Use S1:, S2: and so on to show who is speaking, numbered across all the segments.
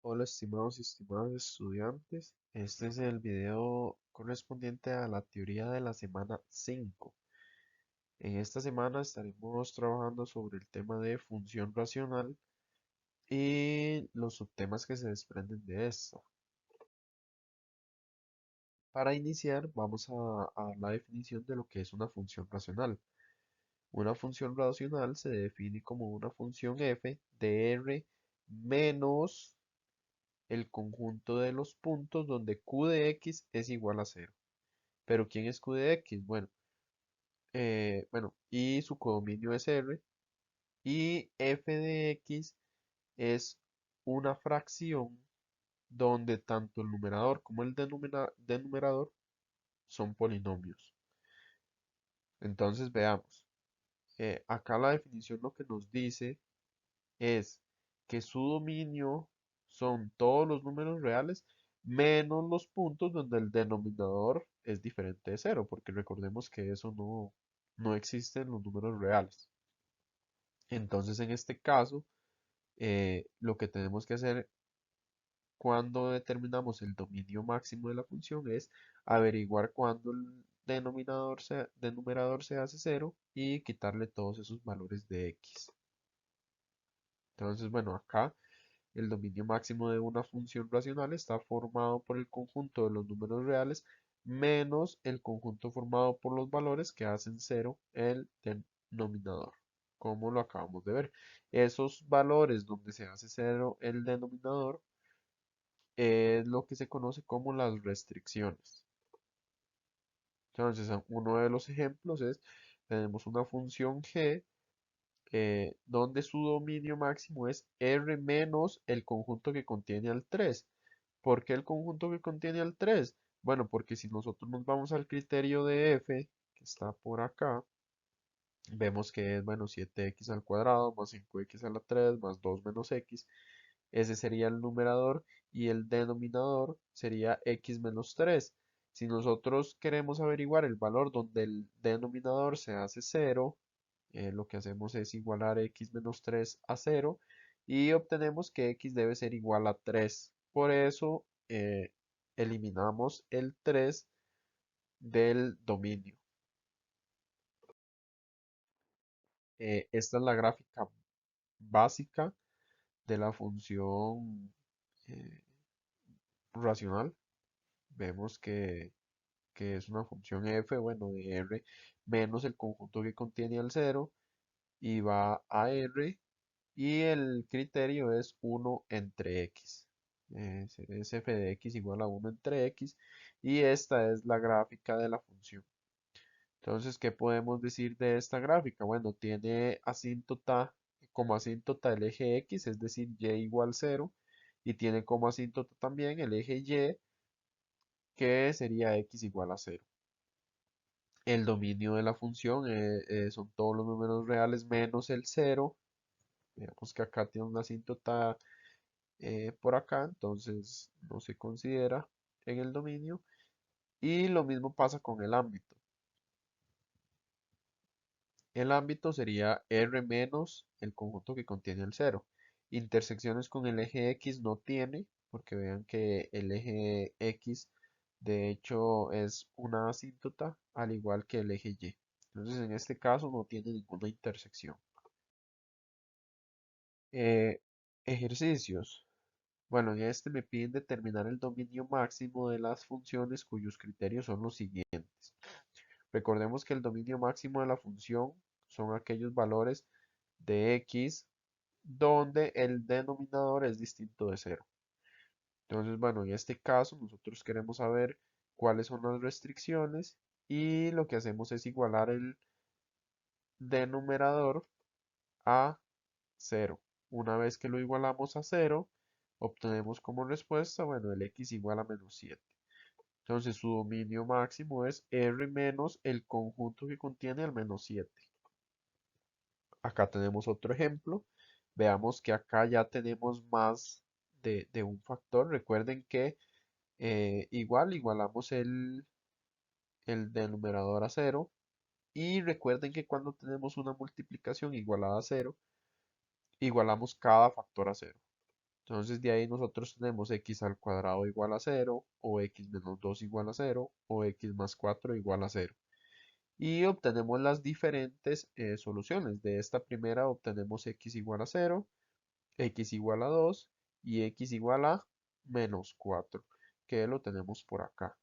S1: Hola estimados y estimadas estudiantes, este es el video correspondiente a la teoría de la semana 5. En esta semana estaremos trabajando sobre el tema de función racional y los subtemas que se desprenden de esta. Para iniciar vamos a dar la definición de lo que es una función racional. Una función racional se define como una función f de r menos el conjunto de los puntos donde q de x es igual a cero. Pero ¿quién es q de x? Bueno, y su codominio es R y f de x es una fracción donde tanto el numerador como el denominador son polinomios. Entonces veamos, acá la definición lo que nos dice es que su dominio son todos los números reales menos los puntos donde el denominador es diferente de cero, porque recordemos que eso no existe en los números reales. Entonces, en este caso, lo que tenemos que hacer cuando determinamos el dominio máximo de la función es averiguar cuándo el denominador se hace cero y quitarle todos esos valores de x. Entonces, bueno, acá el dominio máximo de una función racional está formado por el conjunto de los números reales menos el conjunto formado por los valores que hacen cero el denominador, como lo acabamos de ver. Esos valores donde se hace cero el denominador es lo que se conoce como las restricciones. Entonces, uno de los ejemplos es, tenemos una función g donde su dominio máximo es R menos el conjunto que contiene al 3. ¿Por qué el conjunto que contiene al 3? Bueno, porque si nosotros nos vamos al criterio de f, que está por acá, vemos que es, bueno, 7x al cuadrado más 5x a la 3 más 2 menos x. Ese sería el numerador y el denominador sería x menos 3. Si nosotros queremos averiguar el valor donde el denominador se hace 0, lo que hacemos es igualar x menos 3 a 0 y obtenemos que x debe ser igual a 3. Por eso eliminamos el 3 del dominio. Esta es la gráfica básica de la función eh, racional. Vemos que es una función f, bueno, de r menos el conjunto que contiene al 0 y va a r y el criterio es 1 entre x. Es f de x igual a 1 entre x y esta es la gráfica de la función. Entonces, ¿qué podemos decir de esta gráfica? Bueno, tiene asíntota como asíntota el eje x, es decir, y igual 0, y tiene como asíntota también el eje y, que sería x igual a 0. El dominio de la función son todos los números reales menos el 0. Veamos que acá tiene una asíntota por acá, entonces no se considera en el dominio. Y lo mismo pasa con el ámbito. El ámbito sería R menos el conjunto que contiene el cero. Intersecciones con el eje X no tiene, porque vean que el eje X de hecho es una asíntota, al igual que el eje Y. Entonces en este caso no tiene ninguna intersección. Eh, Ejercicios. Bueno, en este me piden determinar el dominio máximo de las funciones cuyos criterios son los siguientes. Recordemos que el dominio máximo de la función son aquellos valores de x donde el denominador es distinto de cero. Entonces, bueno, en este caso nosotros queremos saber cuáles son las restricciones y lo que hacemos es igualar el denominador a cero. Una vez que lo igualamos a cero, obtenemos como respuesta, bueno, el x igual a menos 7. Entonces su dominio máximo es R menos el conjunto que contiene el menos 7. Acá tenemos otro ejemplo. Veamos que acá ya tenemos más de un factor. Recuerden que igualamos el denominador a cero. Y recuerden que cuando tenemos una multiplicación igualada a cero, igualamos cada factor a cero. Entonces de ahí nosotros tenemos x al cuadrado igual a 0, o x menos 2 igual a 0, o x más 4 igual a 0. Y obtenemos las diferentes soluciones. De esta primera obtenemos x igual a 0, x igual a 2 y x igual a menos 4, que lo tenemos por acá.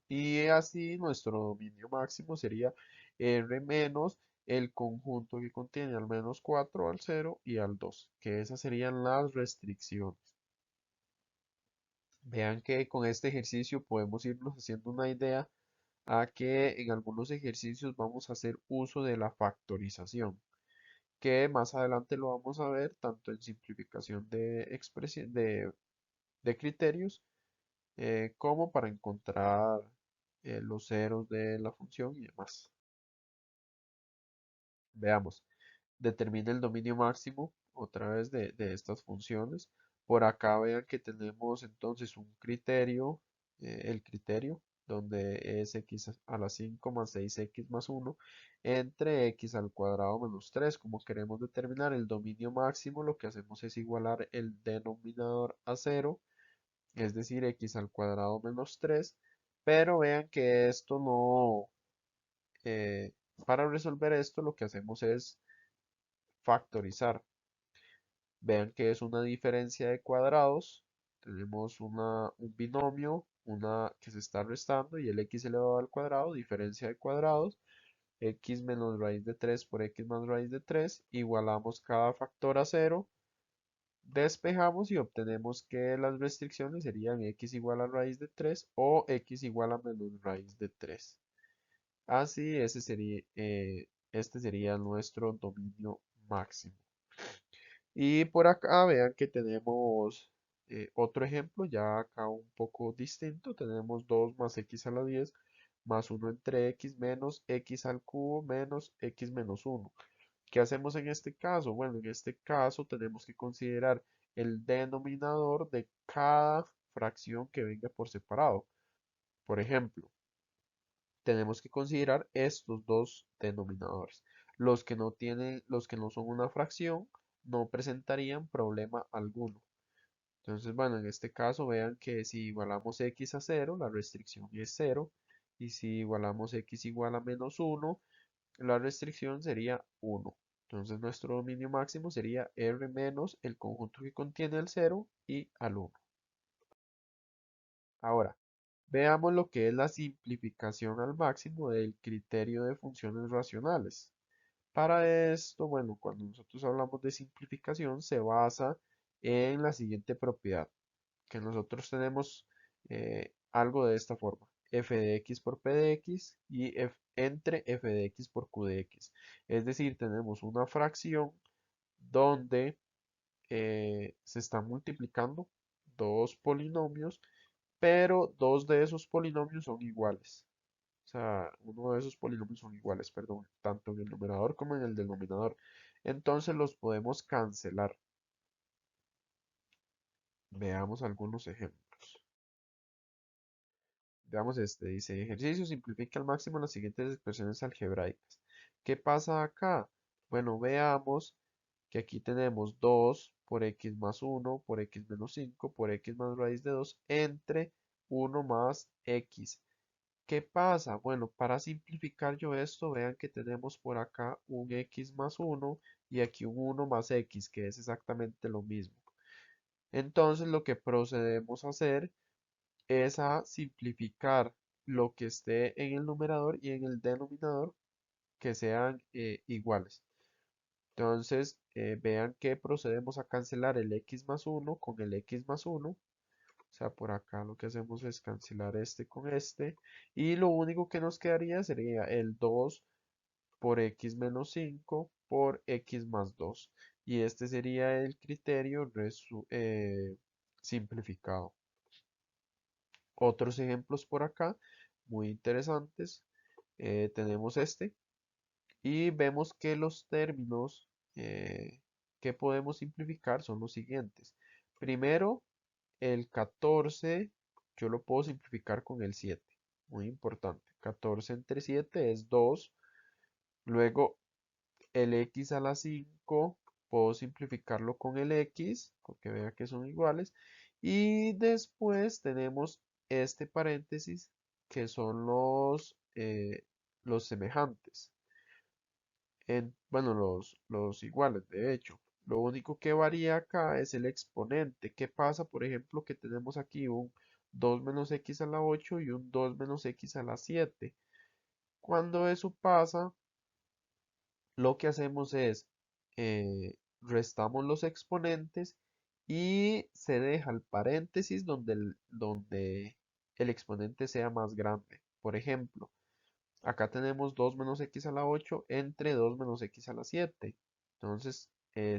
S1: Y así nuestro dominio máximo sería R menos el conjunto que contiene al menos 4, al 0 y al 2, que esas serían las restricciones. Vean que con este ejercicio podemos irnos haciendo una idea a que en algunos ejercicios vamos a hacer uso de la factorización, que más adelante lo vamos a ver tanto en simplificación de expresión de criterios como para encontrar los ceros de la función y demás. Veamos, determina el dominio máximo otra vez de estas funciones. Por acá vean que tenemos entonces un criterio, el criterio, donde es x a la 5 más 6x más 1 entre x al cuadrado menos 3. Como queremos determinar el dominio máximo, lo que hacemos es igualar el denominador a 0, es decir, x al cuadrado menos 3. Pero vean que esto no, eh, para resolver esto lo que hacemos es factorizar. Vean que es una diferencia de cuadrados. Tenemos un binomio, una que se está restando y el x elevado al cuadrado, diferencia de cuadrados, x menos raíz de 3 por x más raíz de 3, igualamos cada factor a 0, despejamos y obtenemos que las restricciones serían x igual a raíz de 3 o x igual a menos raíz de 3. Así, este sería nuestro dominio máximo. Y por acá vean que tenemos otro ejemplo, ya acá un poco distinto. Tenemos 2 más x a la 10 más 1 entre x menos x al cubo menos x menos 1. ¿Qué hacemos en este caso? Bueno, en este caso tenemos que considerar el denominador de cada fracción que venga por separado. Por ejemplo, tenemos que considerar estos dos denominadores. Los que no son una fracción no presentarían problema alguno. Entonces, bueno, en este caso vean que si igualamos x a 0, la restricción es 0. Y si igualamos x igual a menos 1, la restricción sería 1. Entonces nuestro dominio máximo sería R menos el conjunto que contiene el 0 y al 1. Ahora, veamos lo que es la simplificación al máximo del criterio de funciones racionales. Para esto, bueno, cuando nosotros hablamos de simplificación, se basa en la siguiente propiedad, que nosotros tenemos algo de esta forma: f de x por p de x y entre f de x por q de x. Es decir, tenemos una fracción donde se están multiplicando dos polinomios, pero dos de esos polinomios son iguales. O sea, uno de esos polinomios son iguales, perdón, tanto en el numerador como en el denominador. Entonces los podemos cancelar. Veamos algunos ejemplos. Veamos este, dice: ejercicio, simplifica al máximo las siguientes expresiones algebraicas. ¿Qué pasa acá? Bueno, veamos que aquí tenemos 2 por x más 1 por x menos 5 por x más raíz de 2 entre 1 más x. ¿Qué pasa? Bueno, para simplificar yo esto, vean que tenemos por acá un x más 1 y aquí un 1 más x, que es exactamente lo mismo. Entonces lo que procedemos a hacer es a simplificar lo que esté en el numerador y en el denominador que sean iguales. Entonces, vean que procedemos a cancelar el x más 1 con el x más 1. O sea, por acá lo que hacemos es cancelar este con este. Y lo único que nos quedaría sería el 2 por x menos 5 por x más 2. Y este sería el criterio simplificado. Otros ejemplos por acá, muy interesantes. Tenemos este. Y vemos que los términos que podemos simplificar son los siguientes. Primero, el 14 yo lo puedo simplificar con el 7. Muy importante. 14 entre 7 es 2. Luego el x a la 5 puedo simplificarlo con el x, porque vea que son iguales. Y después tenemos este paréntesis, que son los semejantes. Bueno, los iguales, de hecho. Lo único que varía acá es el exponente. ¿Qué pasa? Por ejemplo, que tenemos aquí un 2 menos x a la 8 y un 2 menos x a la 7. Cuando eso pasa, lo que hacemos es restamos los exponentes y se deja el paréntesis donde el exponente sea más grande. Por ejemplo, acá tenemos 2 menos x a la 8 entre 2 menos x a la 7. Entonces,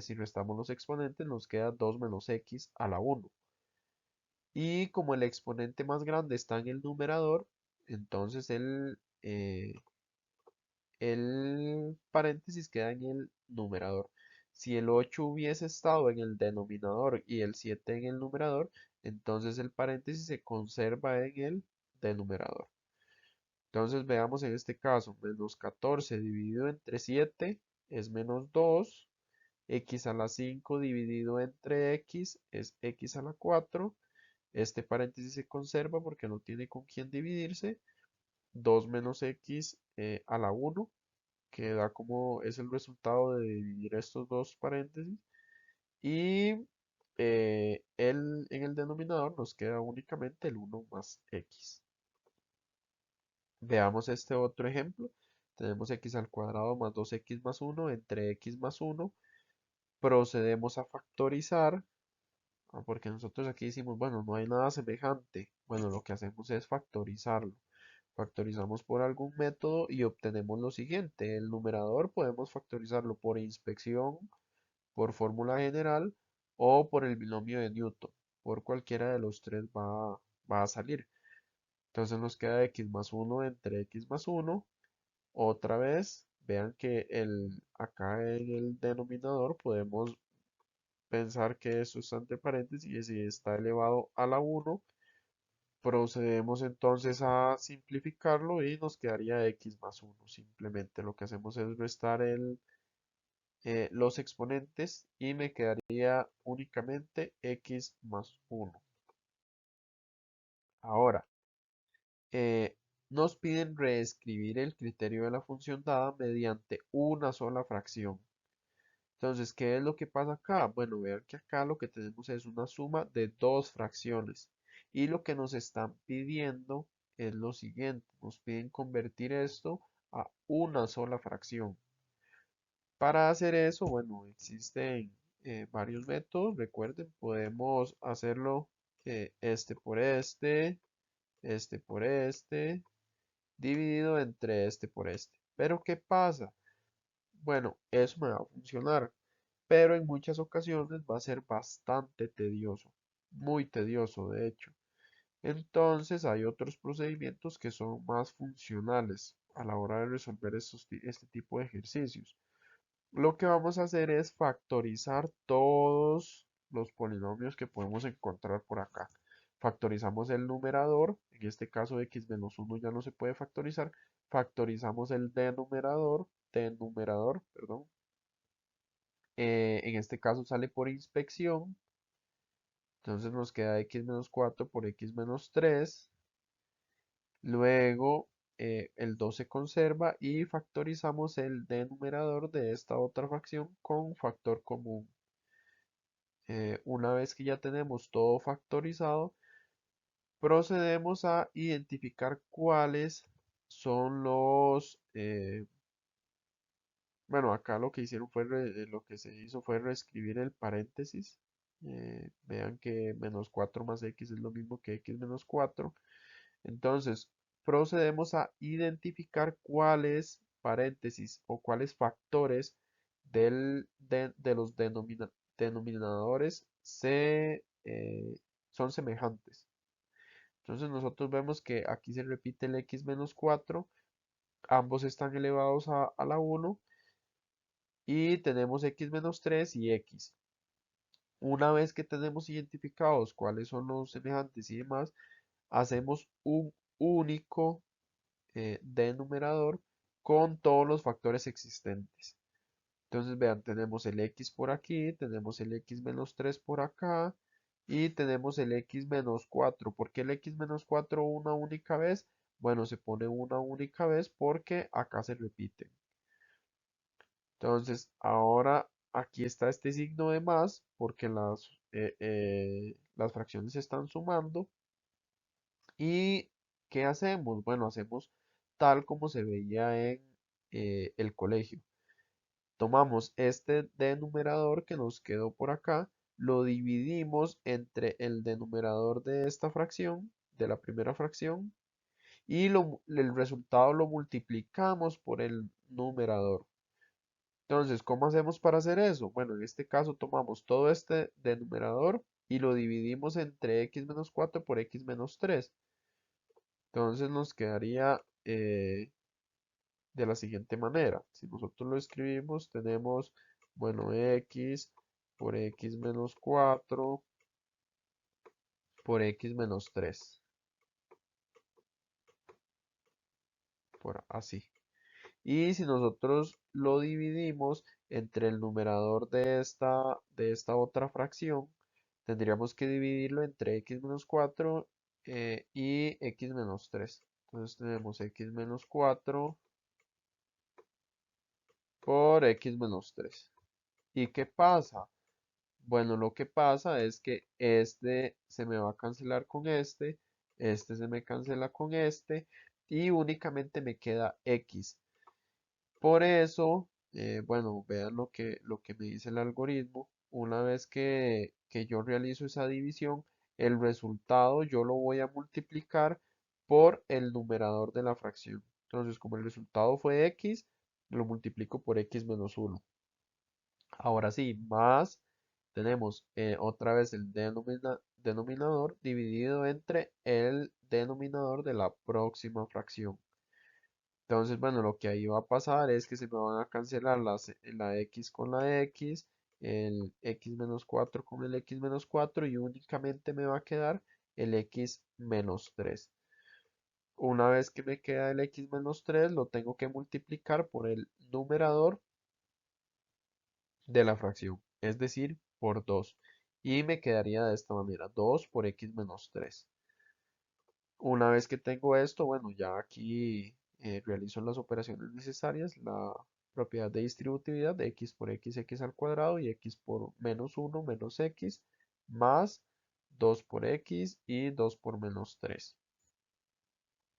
S1: si restamos los exponentes, nos queda 2 menos x a la 1. Y como el exponente más grande está en el numerador, entonces el paréntesis queda en el numerador. Si el 8 hubiese estado en el denominador y el 7 en el numerador, entonces el paréntesis se conserva en el denominador. Entonces veamos en este caso, menos 14 dividido entre 7 es menos 2, x a la 5 dividido entre x es x a la 4, este paréntesis se conserva porque no tiene con quién dividirse, 2 menos x a la 1 que da como es el resultado de dividir estos dos paréntesis y en el denominador nos queda únicamente el 1 más x. Veamos este otro ejemplo. Tenemos x al cuadrado más 2x más 1 entre x más 1. Procedemos a factorizar, porque nosotros aquí decimos, bueno, no hay nada semejante. Bueno, lo que hacemos es factorizarlo. Factorizamos por algún método y obtenemos lo siguiente. El numerador podemos factorizarlo por inspección, por fórmula general o por el binomio de Newton. Por cualquiera de los tres va a salir. Entonces nos queda x más 1 entre x más 1. Otra vez, vean que acá en el denominador podemos pensar que esto está entre paréntesis y si está elevado a la 1. Procedemos entonces a simplificarlo y nos quedaría x más 1. Simplemente lo que hacemos es restar los exponentes y me quedaría únicamente x más 1. Ahora, eh, nos piden reescribir el criterio de la función dada mediante una sola fracción. Entonces, ¿qué es lo que pasa acá? Bueno, vean que acá lo que tenemos es una suma de dos fracciones. Y lo que nos están pidiendo es lo siguiente. Nos piden convertir esto a una sola fracción. Para hacer eso, bueno, existen varios métodos. Recuerden, podemos hacerlo este por este, dividido entre este por este. Pero ¿qué pasa? Bueno, eso me va a funcionar, pero en muchas ocasiones va a ser bastante tedioso, muy tedioso de hecho. Entonces hay otros procedimientos que son más funcionales a la hora de resolver este tipo de ejercicios. Lo que vamos a hacer es factorizar todos los polinomios que podemos encontrar por acá. Factorizamos el numerador, en este caso x menos 1 ya no se puede factorizar. Factorizamos el denominador, perdón. En este caso sale por inspección. Entonces nos queda x menos 4 por x menos 3. Luego el 2 se conserva y factorizamos el denominador de esta otra fracción con factor común. Una vez que ya tenemos todo factorizado, procedemos a identificar cuáles son bueno, acá lo que hicieron lo que se hizo fue reescribir el paréntesis. Vean que menos 4 más x es lo mismo que x menos 4. Entonces, procedemos a identificar cuáles paréntesis o cuáles factores de los denominadores son semejantes. Entonces nosotros vemos que aquí se repite el x menos 4, ambos están elevados a la 1 y tenemos x menos 3 y x. Una vez que tenemos identificados cuáles son los semejantes y demás, hacemos un único denominador con todos los factores existentes. Entonces, vean, tenemos el x por aquí, tenemos el x menos 3 por acá y tenemos el x menos 4. ¿Por qué el x menos 4 una única vez? Bueno, se pone una única vez porque acá se repite. Entonces, ahora aquí está este signo de más porque las fracciones se están sumando. ¿Y qué hacemos? Bueno, hacemos tal como se veía en el colegio. Tomamos este denominador que nos quedó por acá, lo dividimos entre el denominador de esta fracción, de la primera fracción, y el resultado lo multiplicamos por el numerador. Entonces, ¿cómo hacemos para hacer eso? Bueno, en este caso tomamos todo este denominador y lo dividimos entre x menos 4 por x menos 3. Entonces nos quedaría de la siguiente manera. Si nosotros lo escribimos, tenemos, bueno, x por x menos 4 por x menos 3, por así. Y si nosotros lo dividimos entre el numerador de esta otra fracción, tendríamos que dividirlo entre x menos 4 y x menos 3. Entonces tenemos x menos 4 por x menos 3. ¿Y qué pasa? Bueno, lo que pasa es que este se me va a cancelar con este se me cancela con este y únicamente me queda x. Por eso, bueno, vean lo que me dice el algoritmo. Una vez que yo realizo esa división, el resultado yo lo voy a multiplicar por el numerador de la fracción. Entonces, como el resultado fue x, lo multiplico por x menos 1. Ahora sí, más tenemos otra vez el denominador dividido entre el denominador de la próxima fracción. Entonces, bueno, lo que ahí va a pasar es que se me van a cancelar la x con la x, el x menos 4 con el x menos 4 y únicamente me va a quedar el x menos 3. Una vez que me queda el x menos 3, lo tengo que multiplicar por el numerador de la fracción, es decir, por 2. Y me quedaría de esta manera, 2 por x menos 3. Una vez que tengo esto, bueno, ya aquí realizo las operaciones necesarias, la propiedad de distributividad de x por x, x al cuadrado y x por menos 1 menos x más 2 por x y 2 por menos 3.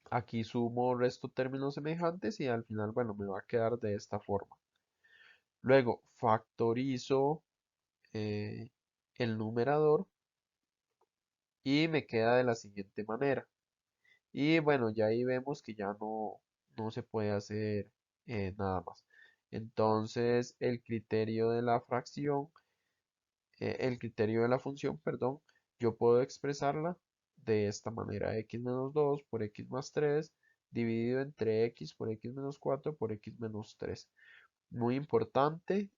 S1: Aquí sumo resto términos semejantes y al final, bueno, me va a quedar de esta forma. Luego factorizo eh, el numerador y me queda de la siguiente manera. Y bueno, ya ahí vemos que ya no se puede hacer nada más. Entonces, el criterio de la función, perdón, yo puedo expresarla de esta manera, x menos 2 por x más 3 dividido entre x por x menos 4 por x menos 3. Muy importante,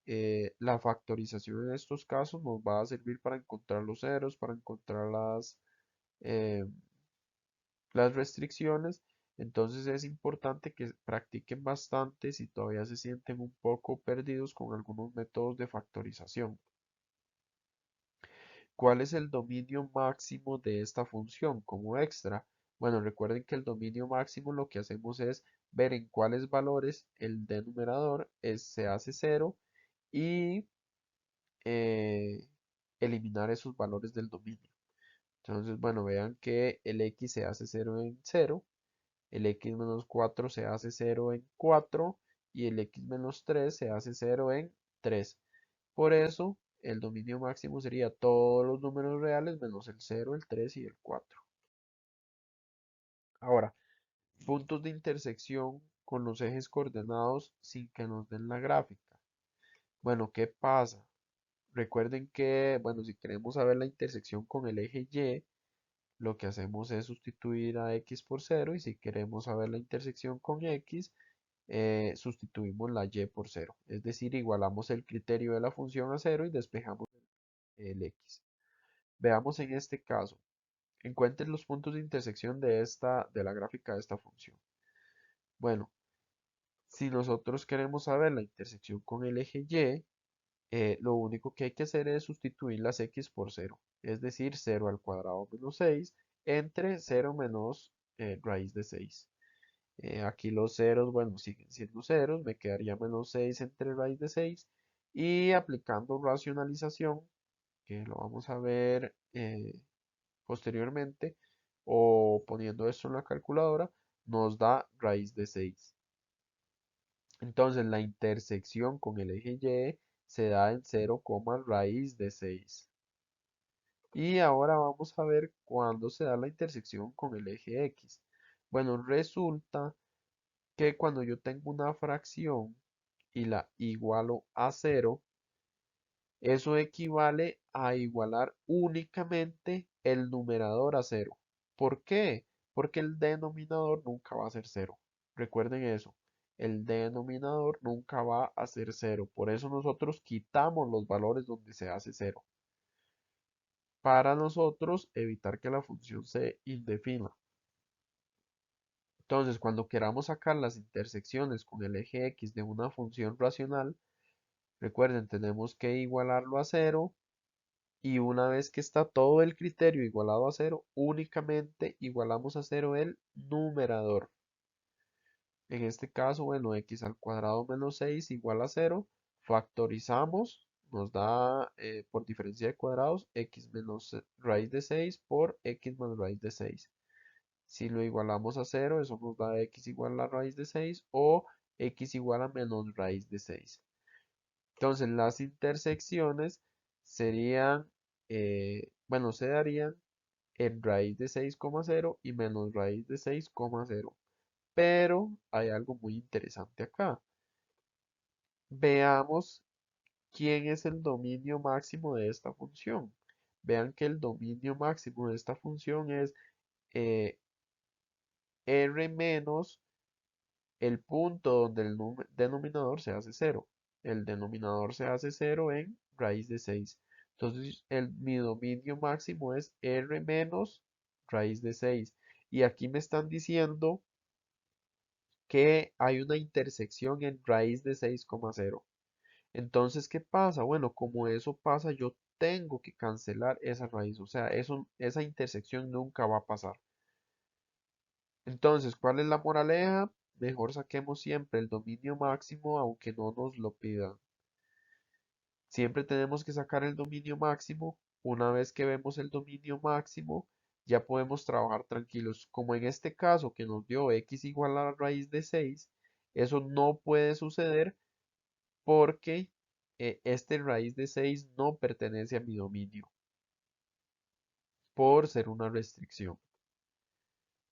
S1: la factorización en estos casos nos va a servir para encontrar los ceros, para encontrar eh, las restricciones. Entonces es importante que practiquen bastante si todavía se sienten un poco perdidos con algunos métodos de factorización. ¿Cuál es el dominio máximo de esta función como extra? Bueno, recuerden que el dominio máximo lo que hacemos es ver en cuáles valores el denominador se hace cero y eh, eliminar esos valores del dominio. Entonces, bueno, vean que el x se hace cero en cero, el x menos 4 se hace cero en 4 y el x menos 3 se hace cero en 3. Por eso, el dominio máximo sería todos los números reales menos el cero, el 3 y el 4. Ahora, puntos de intersección con los ejes coordenados sin que nos den la gráfica. Bueno, ¿qué pasa? Recuerden que, bueno, si queremos saber la intersección con el eje Y, lo que hacemos es sustituir a x por cero y si queremos saber la intersección con x, sustituimos la y por cero. Es decir, igualamos el criterio de la función a cero y despejamos el x. Veamos en este caso. Encuentren los puntos de intersección de la gráfica de esta función. Bueno, Si nosotros queremos saber la intersección con el eje Y, lo único que hay que hacer es sustituir las x por cero, es decir, 0 al cuadrado menos 6 entre 0 menos raíz de 6. Aquí los ceros, bueno, siguen siendo ceros, me quedaría menos 6 entre raíz de 6 y aplicando racionalización, que lo vamos a ver posteriormente, o poniendo esto en la calculadora, nos da raíz de 6. Entonces la intersección con el eje Y se da en 0, raíz de 6. Y ahora vamos a ver cuándo se da la intersección con el eje X. Bueno, resulta que cuando yo tengo una fracción y la igualo a 0, eso equivale a igualar únicamente el numerador a 0. ¿Por qué? Porque el denominador nunca va a ser 0. Recuerden eso. El denominador nunca va a ser 0. Por eso nosotros quitamos los valores donde se hace 0. Para nosotros evitar que la función se indefina. Entonces, cuando queramos sacar las intersecciones con el eje X de una función racional, recuerden, tenemos que igualarlo a 0 y una vez que está todo el criterio igualado a 0, únicamente igualamos a 0 el numerador. En este caso, bueno, x al cuadrado menos 6 igual a 0. Factorizamos, nos da por diferencia de cuadrados x menos raíz de 6 por x más raíz de 6. Si lo igualamos a 0, eso nos da x igual a raíz de 6 o x igual a menos raíz de 6. Entonces las intersecciones serían, bueno, se darían en raíz de 6,0 y menos raíz de 6,0. Pero hay algo muy interesante acá. Veamos quién es el dominio máximo de esta función. Vean que el dominio máximo de esta función es eh, r menos el punto donde el denominador se hace 0. El denominador se hace 0 en raíz de 6. Entonces, mi dominio máximo es r menos raíz de 6. Y aquí me están diciendo que hay una intersección en raíz de 6,0. Entonces, ¿qué pasa? Bueno, como eso pasa, yo tengo que cancelar esa raíz. O sea, esa intersección nunca va a pasar. Entonces, ¿cuál es la moraleja? Mejor saquemos siempre el dominio máximo aunque no nos lo pidan. Siempre tenemos que sacar el dominio máximo. Una vez que vemos el dominio máximo, ya podemos trabajar tranquilos. Como en este caso que nos dio x igual a la raíz de 6, eso no puede suceder porque este raíz de 6 no pertenece a mi dominio por ser una restricción.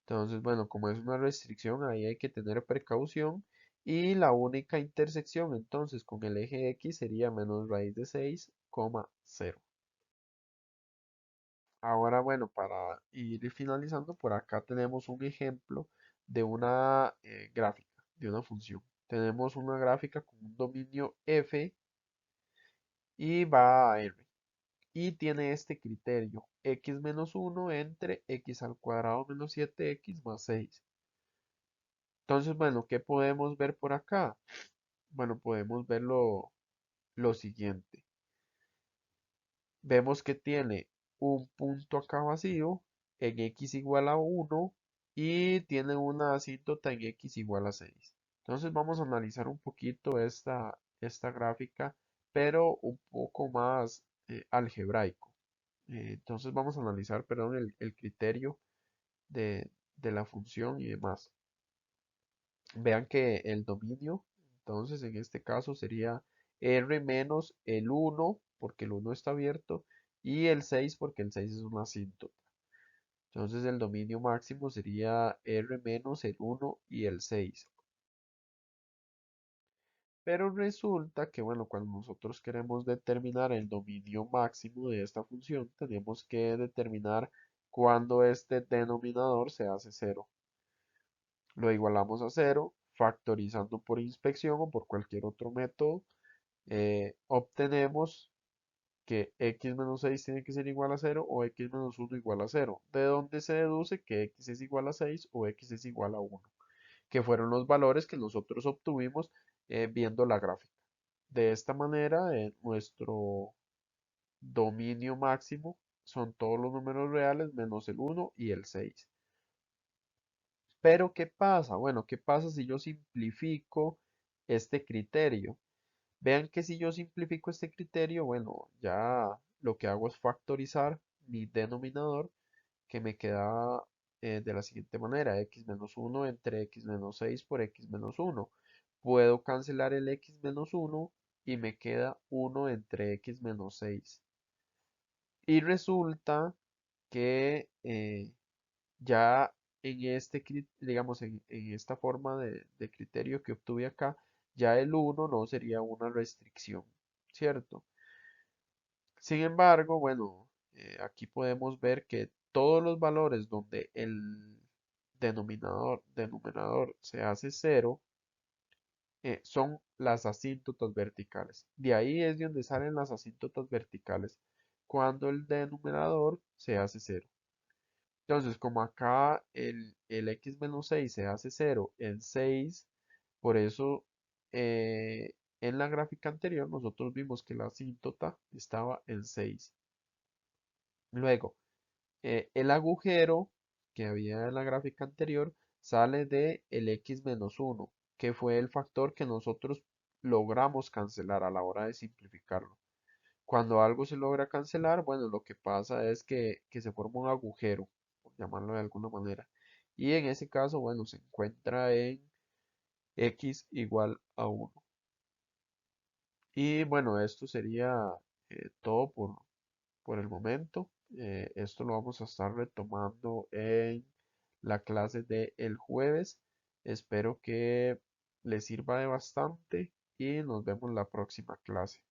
S1: Entonces, bueno, como es una restricción, ahí hay que tener precaución. Y la única intersección entonces con el eje X sería menos raíz de 6,0. Ahora, bueno, para ir finalizando, por acá tenemos un ejemplo de una gráfica, de una función. Tenemos una gráfica con un dominio f y va a r. Y tiene este criterio, x menos 1 entre x al cuadrado menos 7x más 6. Entonces, bueno, ¿qué podemos ver por acá? Bueno, podemos ver lo siguiente. Vemos que tiene un punto acá vacío en x igual a 1 y tiene una asíntota en x igual a 6. Entonces vamos a analizar un poquito esta gráfica, pero un poco más algebraico. Entonces vamos a analizar, perdón, el criterio de la función y demás. Vean que el dominio, entonces en este caso sería R menos el 1 porque el 1 está abierto y el 6 porque el 6 es una asíntota. Entonces el dominio máximo sería R menos el 1 y el 6. Pero resulta que, bueno, cuando nosotros queremos determinar el dominio máximo de esta función, tenemos que determinar cuando este denominador se hace 0. Lo igualamos a 0, factorizando por inspección o por cualquier otro método, obtenemos que x menos 6 tiene que ser igual a 0 o x menos 1 igual a 0, de donde se deduce que x es igual a 6 o x es igual a 1. que fueron los valores que nosotros obtuvimos viendo la gráfica. De esta manera, nuestro dominio máximo son todos los números reales menos el 1 y el 6. Pero, ¿qué pasa? Bueno, ¿qué pasa si yo simplifico este criterio? Vean que si yo simplifico este criterio, bueno, ya lo que hago es factorizar mi denominador, que me queda de la siguiente manera: x menos 1 entre x menos 6 por x menos 1. Puedo cancelar el x menos 1 y me queda 1 entre x menos 6. Y resulta que ya en este, digamos, en esta forma de criterio que obtuve acá, ya el 1 no sería una restricción, ¿cierto? Sin embargo, bueno, aquí podemos ver que todos los valores donde el denominador se hace cero, son las asíntotas verticales. De ahí es de donde salen las asíntotas verticales cuando el denominador se hace cero. Entonces, como acá el x menos 6 se hace cero en 6, por eso en la gráfica anterior nosotros vimos que la asíntota estaba en 6. Luego, el agujero que había en la gráfica anterior sale de el x menos 1, que fue el factor que nosotros logramos cancelar a la hora de simplificarlo. Cuando algo se logra cancelar, bueno, lo que pasa es que se forma un agujero, por llamarlo de alguna manera. Y en ese caso, bueno, se encuentra en x igual a 1. Y bueno, esto sería todo por el momento. Esto lo vamos a estar retomando en la clase de el jueves. Espero que les sirva de bastante y nos vemos la próxima clase.